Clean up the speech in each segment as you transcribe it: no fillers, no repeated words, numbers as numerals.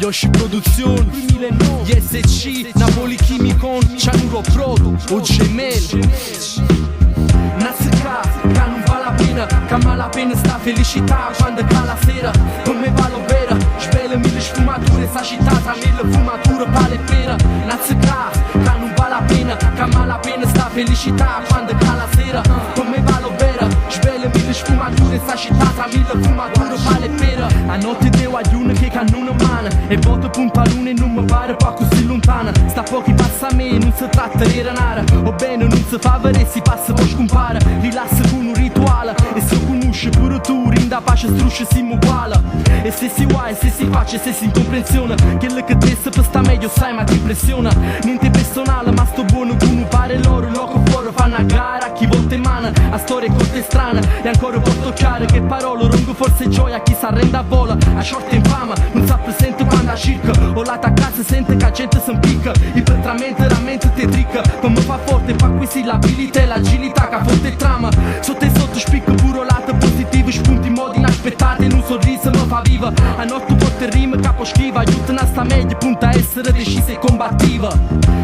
Yoshi Produzion 2009 ISC Napoli Chimicon Cianuro Prodo o Gemel Nazica ca nu va la pena ca ma la pena sta felicità quando ca la sera come va lo vera Spele mille sfumature sa citata mille fumature pale pera Nazica ca nu va la pena ca ma la pena sta felicità quando ca la sera come va lo vera Spele mille sfumature sa citata mille fumature pale pera a notte deu aiuno che ca non mano e voto punta a luna e non mi pare pa così lontana sta pochi passa a me non si tratta di renare o bene non si fa vedere si passa poi scompare rilassa con un rituale e se conosce pure tu rinda pace strusce siamo uguali e se si guai se si face se si incomprensione quello che desse per sta meglio sai ma ti impressiona niente personale ma sto buono tu non pare loro loco fuori fanno a gara chi volta in mano a storie corte strane e ancora porto chiaro che parole rongo forse gioia chi s'arrende a vola a short in fama non sa presente quando a circa o la ta casa sente che la gente si impicca ipertramente la mente te tricca come fa forte fa acquisire l'abilità e l'agilità che forte trama sotto e sotto spicca pure lato positivo spunti in modi inaspettati e un sorriso mi fa viva a notte porte rime capo schiva aiutano a sta meglio punta a essere decisa e combattiva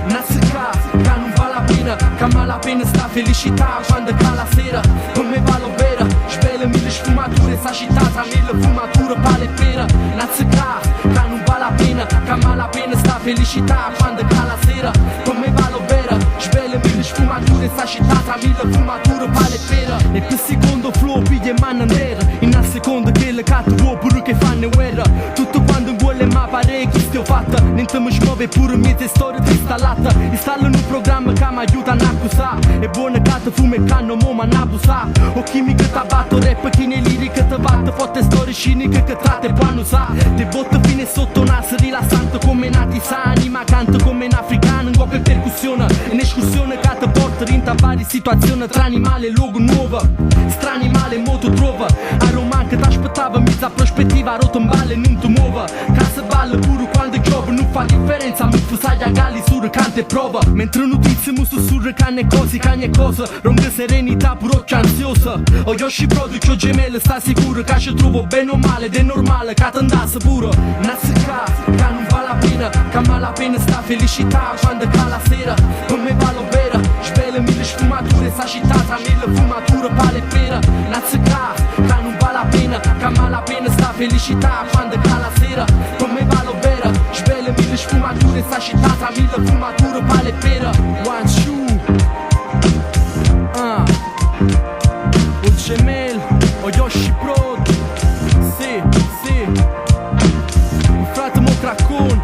Nazica che non va la pena che ma la pena sta felicità quando ca la sera come va lo vera spele mille sfumature sa citata mille fumature pale pera Nazica che non va la pena che ma la pena sta felicità quando ca la sera come va lo vera spele mille sfumature sa citata mille fumature pale pera e per secondo flow piglia manna nera in a seconda che le carte vuoi pure che fanno guerra tutto quando in vuole ma pare che stia fatta niente mi smuove pure miete storie installata installano un programma che mi aiuta a accusare e buona cata fume canno mo ma n'abusa o chimica tabato rap chi ne lirica te batte forte storie ciniche che tratte può usare te botte fine sotto naso rilassante come nati sani ma canto come un africano in qualche percussione in escursione che te porta in varie situazioni tra animale e luogo nuovo strani male moto trova a roman che t'aspettava mezza prospettiva a rotombale non ti muova casa balle pure quando piove non fa differenza mi fusai a gali sur cante e prova mentre notizie mu sussurra cane cose ronga serenità pure occhio ansiosa o Yoshi Produzion Gemel sta sicuro che ci trovo bene o male ed è normale che t'andasse pure Nazica che non va la pena che ma la pena sta felicità quando ca la sera come va lo vera spele mille sfumature sa citata mille fumature pale pera Nazica che non va la pena che ma la pena sta felicità quando ca la sera come va lo vera spele mille sfumature sa citata mille fumature pale pera one two o Gemel o Yoshi Prod sì il frate Mocracon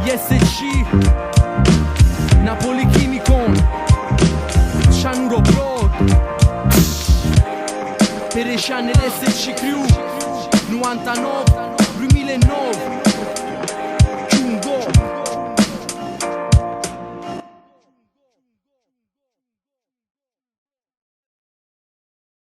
ISC Napoli Chimicon Cianuro Prod per i anni l'SC Crew 99 2009